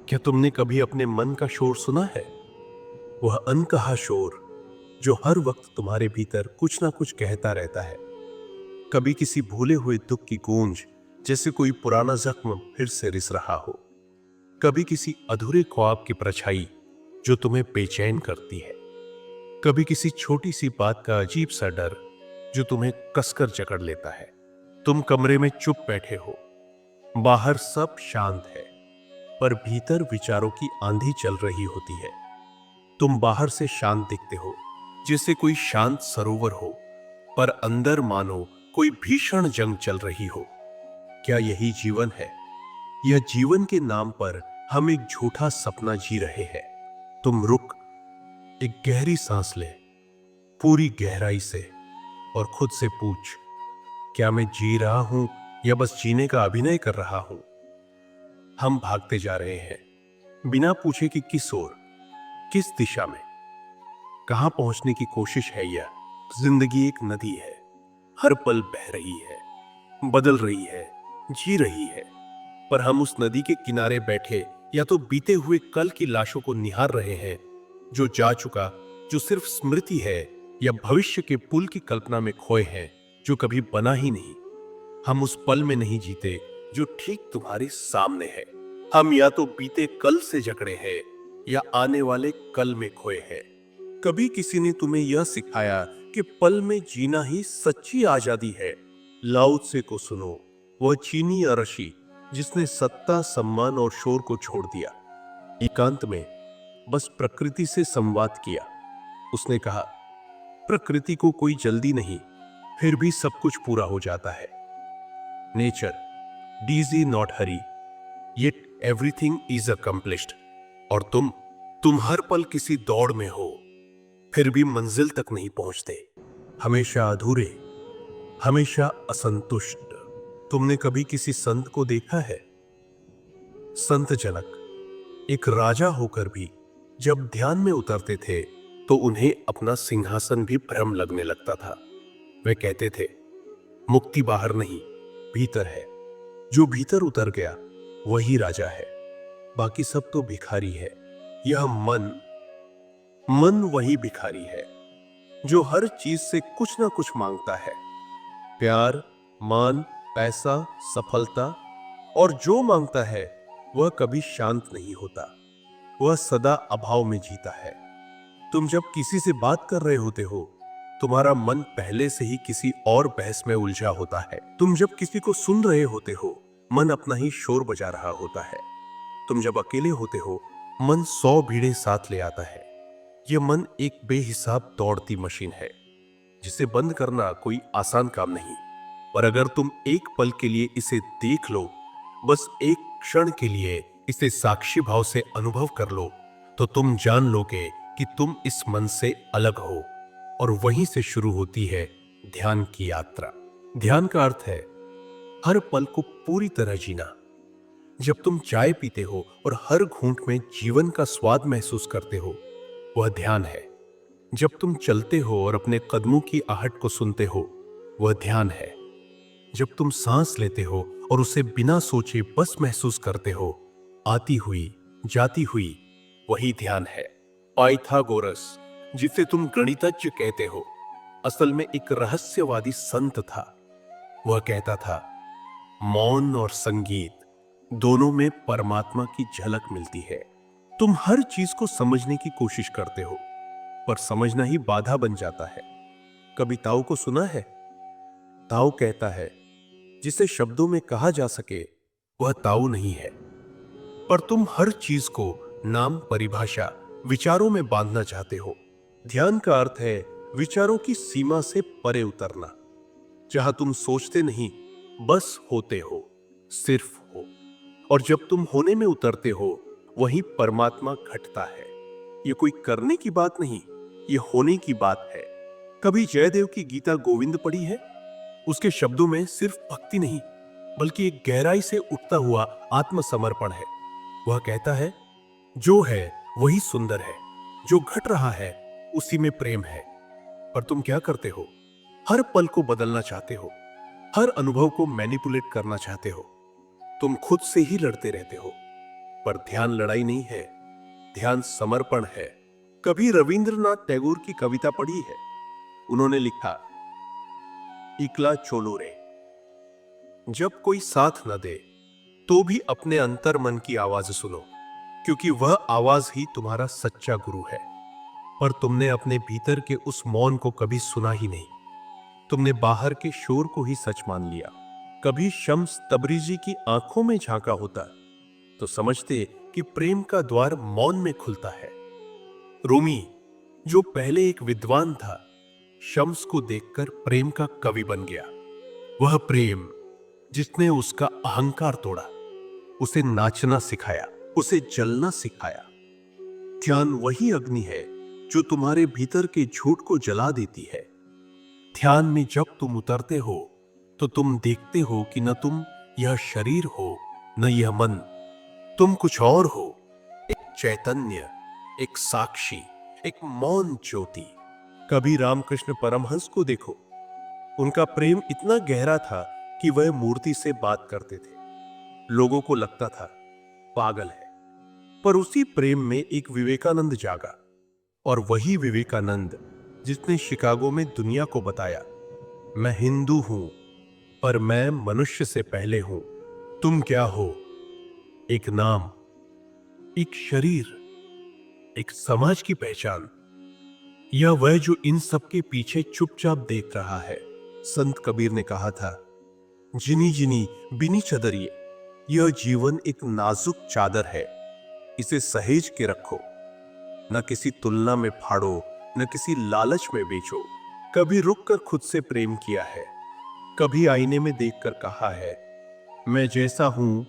क्या तुमने कभी अपने मन का शोर सुना है? वह अनकहा शोर जो हर वक्त तुम्हारे भीतर कुछ ना कुछ कहता रहता है। कभी किसी भूले हुए दुख की गूंज, जैसे कोई पुराना जख्म फिर से रिस रहा हो। कभी किसी अधूरे ख्वाब की परछाई जो तुम्हें बेचैन करती है। कभी किसी छोटी सी बात का अजीब सा डर जो तुम्हें कसकर जकड़ लेता है। तुम कमरे में चुप बैठे हो, बाहर सब शांत है, पर भीतर विचारों की आंधी चल रही होती है। तुम बाहर से शांत दिखते हो, जैसे कोई शांत सरोवर हो, पर अंदर मानो कोई भीषण जंग चल रही हो। क्या यही जीवन है? यह जीवन के नाम पर हम एक झूठा सपना जी रहे हैं। तुम रुक, एक गहरी सांस ले, पूरी गहराई से, और खुद से पूछ, क्या मैं जी रहा हूं या बस जीने का अभिनय कर रहा हूं? हम भागते जा रहे हैं, बिना पूछे कि किस ओर, किस दिशा में, कहां पहुंचने की कोशिश है। यह जिंदगी एक नदी है, हर पल बह रही है, बदल रही है, जी रही है, पर हम उस नदी के किनारे बैठे या तो बीते हुए कल की लाशों को निहार रहे हैं, जो जा चुका, जो सिर्फ स्मृति है, या भविष्य के पुल की कल्पना में खोए हैं, जो कभी बना ही नहीं। हम उस पल में नहीं जीते जो ठीक तुम्हारे सामने है। हम या तो बीते कल से जकड़े हैं या आने वाले कल में खोए हैं। कभी किसी ने तुम्हें यह सिखाया कि पल में जीना ही सच्ची आजादी है? लाओ त्से को सुनो, वह चीनी अरशी जिसने सत्ता, सम्मान और शोर को छोड़ दिया, एकांत में बस प्रकृति से संवाद किया। उसने कहा, प्रकृति को कोई जल्दी नहीं, फिर भी सब कुछ पूरा हो जाता है। Nature DG not Hari, yet everything is accomplished. और तुम हर पल किसी दौड़ में हो, फिर भी मंजिल तक नहीं पहुंचते। हमेशा अधूरे, हमेशा असंतुष्ट। तुमने कभी किसी संत को देखा है? संत जनक एक राजा होकर भी जब ध्यान में उतरते थे तो उन्हें अपना सिंहासन भी भ्रम लगने लगता था। वे कहते थे, मुक्ति बाहर नहीं, भीतर है। जो भीतर उतर गया वही राजा है, बाकी सब तो भिखारी है। यह मन वही भिखारी है जो हर चीज से कुछ ना कुछ मांगता है। प्यार, मान, पैसा, सफलता, और जो मांगता है वह कभी शांत नहीं होता। वह सदा अभाव में जीता है। तुम जब किसी से बात कर रहे होते हो, तुम्हारा मन पहले से ही किसी और बहस में उलझा होता है। तुम जब किसी को सुन रहे होते हो, मन अपना ही शोर बजा रहा होता है। तुम जब अकेले होते हो, मन 100 भीड़ें साथ ले आता है। यह मन एक बेहिसाब दौड़ती मशीन है, जिसे बंद करना कोई आसान काम नहीं। पर अगर तुम एक पल के लिए इसे देख लो, बस एक क्षण के लिए इसे साक्षी भाव से अनुभव कर लो, तो तुम जान लोगे कि तुम इस मन से अलग हो। और वहीं से शुरू होती है ध्यान की यात्रा। ध्यान का अर्थ है हर पल को पूरी तरह जीना। जब तुम चाय पीते हो और हर घूंट में जीवन का स्वाद महसूस करते हो, वह ध्यान है। जब तुम चलते हो और अपने कदमों की आहट को सुनते हो, वह ध्यान है। जब तुम सांस लेते हो और उसे बिना सोचे बस महसूस करते हो, आती हुई, जाती हुई, वही ध्यान है। पाइथागोरस, जिसे तुम गणितज्ञ कहते हो, असल में एक रहस्यवादी संत था। वह कहता था, मौन और संगीत दोनों में परमात्मा की झलक मिलती है। तुम हर चीज को समझने की कोशिश करते हो, पर समझना ही बाधा बन जाता है। कभी ताओ को सुना है? ताओ कहता है, जिसे शब्दों में कहा जा सके वह ताओ नहीं है। पर तुम हर चीज को नाम, परिभाषा, विचारों में बांधना चाहते हो। ध्यान का अर्थ है विचारों की सीमा से परे उतरना, जहां तुम सोचते नहीं, बस होते हो, सिर्फ हो। और जब तुम होने में उतरते हो, वही परमात्मा घटता है। यह कोई करने की बात नहीं, यह होने की बात है। कभी जयदेव की गीता गोविंद पढ़ी है? उसके शब्दों में सिर्फ भक्ति नहीं, बल्कि एक गहराई से उठता हुआ आत्मसमर्पण है। वह कहता है, जो है वही सुंदर है, जो घट रहा है उसी में प्रेम है। पर तुम क्या करते हो? हर पल को बदलना चाहते हो, हर अनुभव को मैनिपुलेट करना चाहते हो। तुम खुद से ही लड़ते रहते हो। पर ध्यान लड़ाई नहीं है, ध्यान समर्पण है। कभी रविंद्रनाथ टैगोर की कविता पढ़ी है? उन्होंने लिखा, इकला चोलो रे। जब कोई साथ न दे तो भी अपने अंतर मन की आवाज सुनो, क्योंकि वह आवाज ही तुम्हारा सच्चा गुरु है। पर तुमने अपने भीतर के उस मौन को कभी सुना ही नहीं। तुमने बाहर के शोर को ही सच मान लिया। कभी शम्स तबरीजी की आंखों में झांका होता तो समझते कि प्रेम का द्वार मौन में खुलता है। रूमी, जो पहले एक विद्वान था, शम्स को देखकर प्रेम का कवि बन गया। वह प्रेम जिसने उसका अहंकार तोड़ा, उसे नाचना सिखाया, उसे जलना सिखाया। ध्यान वही अग्नि है जो तुम्हारे भीतर के झूठ को जला देती है। ध्यान में जब तुम उतरते हो तो तुम देखते हो कि न तुम यह शरीर हो, न यह मन। तुम कुछ और हो, एक चैतन्य, एक साक्षी, एक मौन ज्योति। कभी रामकृष्ण परमहंस को देखो। उनका प्रेम इतना गहरा था कि वह मूर्ति से बात करते थे। लोगों को लगता था पागल है, पर उसी प्रेम में एक विवेकानंद जागा। और वही विवेकानंद जिसने शिकागो में दुनिया को बताया, मैं हिंदू हूं, पर मैं मनुष्य से पहले हूं। तुम क्या हो? एक नाम, एक शरीर, एक समाज की पहचान, या वह जो इन सब के पीछे चुपचाप देख रहा है। संत कबीर ने कहा था, जिनी जिनी बिनी चदरिए, यह जीवन एक नाजुक चादर है, इसे सहेज के रखो, न किसी तुलना में फाड़ो, न किसी लालच में बेचो। कभी रुक कर खुद से प्रेम किया है, कभी आईने में देखकर कहा है, मैं जैसा हूं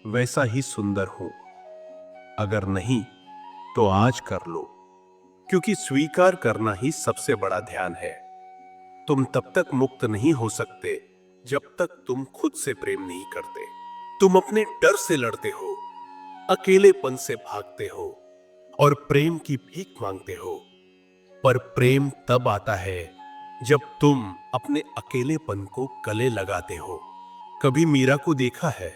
वैसा ही सुंदर हूं। अगर नहीं तो आज कर लो, क्योंकि स्वीकार करना ही सबसे बड़ा ध्यान है। तुम तब तक मुक्त नहीं हो सकते जब तक तुम खुद से प्रेम नहीं करते। तुम अपने डर से लड़ते हो, अकेलेपन से भागते हो और प्रेम की भीख मांगते हो। पर प्रेम तब आता है जब तुम अपने अकेलेपन को गले लगाते हो। कभी मीरा को देखा है?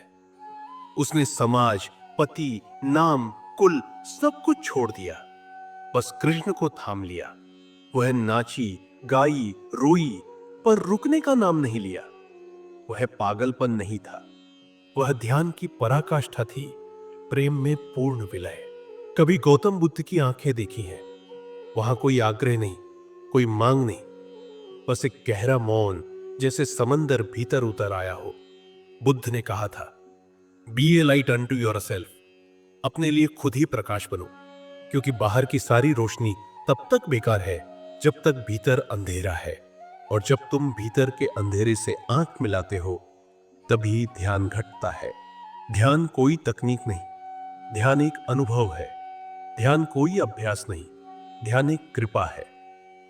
उसने समाज, पति, नाम, कुल सब कुछ छोड़ दिया, बस कृष्ण को थाम लिया। वह नाची, गाई, रोई, पर रुकने का नाम नहीं लिया। वह पागलपन नहीं था, वह ध्यान की पराकाष्ठा थी, प्रेम में पूर्ण विलय। कभी गौतम बुद्ध की आंखें देखी हैं? वहां कोई आग्रह नहीं, कोई मांग नहीं, बस एक गहरा मौन, जैसे समंदर भीतर उतर आया हो। बुद्ध ने कहा था, बी ए लाइट अनटू योरसेल्फ, अपने लिए खुद ही प्रकाश बनो, क्योंकि बाहर की सारी रोशनी तब तक बेकार है जब तक भीतर अंधेरा है। और जब तुम भीतर के अंधेरे से आंख मिलाते हो तभी ध्यान घटता है। ध्यान कोई तकनीक नहीं, ध्यान एक अनुभव है। ध्यान कोई अभ्यास नहीं, ध्यान एक कृपा है।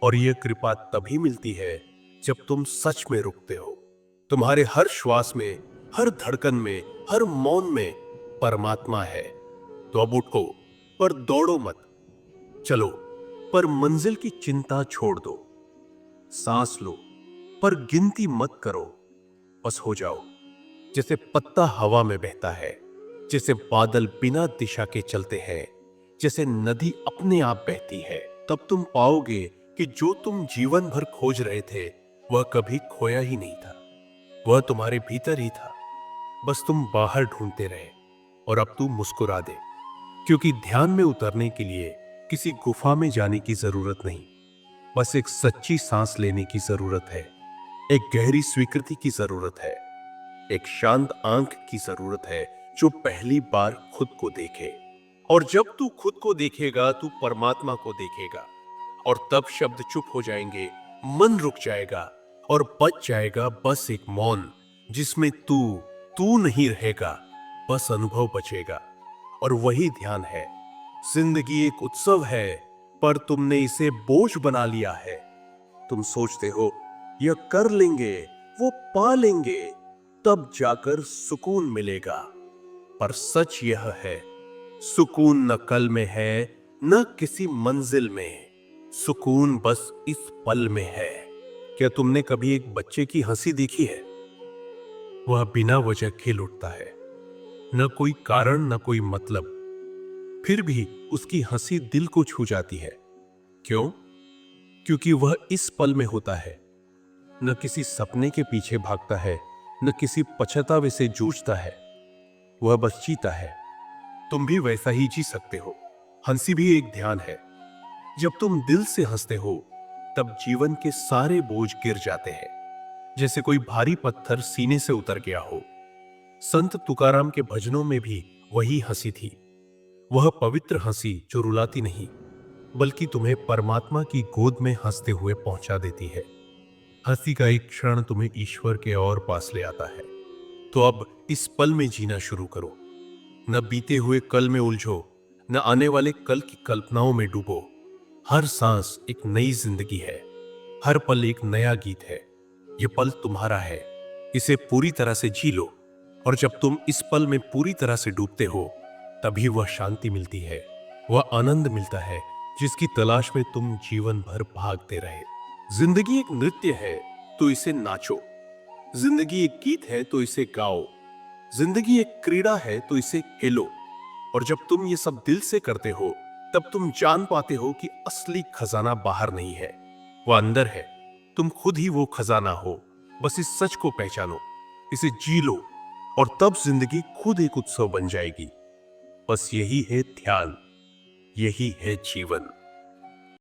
और यह कृपा तभी मिलती है जब तुम सच में रुकते हो। तुम्हारे हर श्वास में, हर धड़कन में, हर मौन में परमात्मा है। तो अब उठो, पर दौड़ो मत। चलो, पर मंजिल की चिंता छोड़ दो। सांस लो, पर गिनती मत करो। बस हो जाओ, जैसे पत्ता हवा में बहता है, जैसे बादल बिना दिशा के चलते हैं, जैसे नदी अपने आप बहती है। तब तुम पाओगे कि जो तुम जीवन भर खोज रहे थे वह कभी खोया ही नहीं था, वह तुम्हारे भीतर ही था। बस तुम बाहर ढूंढते रहे। और अब तू मुस्कुरा दे, क्योंकि ध्यान में उतरने के लिए किसी गुफा में जाने की जरूरत नहीं, बस एक सच्ची सांस लेने की जरूरत है, एक गहरी स्वीकृति की जरूरत है, एक शांत आंख की जरूरत है जो पहली बार खुद को देखे। और जब तू खुद को देखेगा तू परमात्मा को देखेगा। और तब शब्द चुप हो जाएंगे, मन रुक जाएगा और बच जाएगा बस एक मौन, जिसमें तू नहीं रहेगा, बस अनुभव बचेगा। और वही ध्यान है। जिंदगी एक उत्सव है, पर तुमने इसे बोझ बना लिया है। तुम सोचते हो यह कर लेंगे, वो पा लेंगे, तब जाकर सुकून मिलेगा। पर सच यह है, सुकून न कल में है, न किसी मंजिल में, सुकून बस इस पल में है। क्या तुमने कभी एक बच्चे की हंसी देखी है? वह बिना वजह खिल उठता है, न कोई कारण, न कोई मतलब, फिर भी उसकी हंसी दिल को छू जाती है। क्यों? क्योंकि वह इस पल में होता है, न किसी सपने के पीछे भागता है, न किसी पछतावे से जूझता है। वह बस जीता है। तुम भी वैसा ही जी सकते हो। हंसी भी एक ध्यान है। जब तुम दिल से हंसते हो तब जीवन के सारे बोझ गिर जाते हैं, जैसे कोई भारी पत्थर सीने से उतर गया हो। संत तुकाराम के भजनों में भी वही हंसी थी। वह पवित्र हंसी जो रुलाती नहीं, बल्कि तुम्हें परमात्मा की गोद में हंसते हुए पहुंचा देती है। हंसी का एक क्षण तुम्हें ईश्वर के और पास ले आता है। तो अब इस पल में जीना शुरू करो। न बीते हुए कल में उलझो, न आने वाले कल की कल्पनाओं में डूबो। हर सांस एक नई जिंदगी है, हर पल एक नया गीत है। यह पल तुम्हारा है, इसे पूरी तरह से जी लो। और जब तुम इस पल में पूरी तरह से डूबते हो, तभी वह शांति मिलती है, वह आनंद मिलता है जिसकी तलाश में तुम जीवन भर भागते रहे। जिंदगी एक नृत्य है तो इसे नाचो, जिंदगी एक गीत है तो इसे गाओ, जिंदगी एक क्रीड़ा है तो इसे खेलो। और जब तुम ये सब दिल से करते हो, तब तुम जान पाते हो कि असली खजाना बाहर नहीं है, वह अंदर है। तुम खुद ही वो खजाना हो। बस इस सच को पहचानो, इसे जी लो, और तब जिंदगी खुद एक उत्सव बन जाएगी। बस यही है ध्यान, यही है जीवन।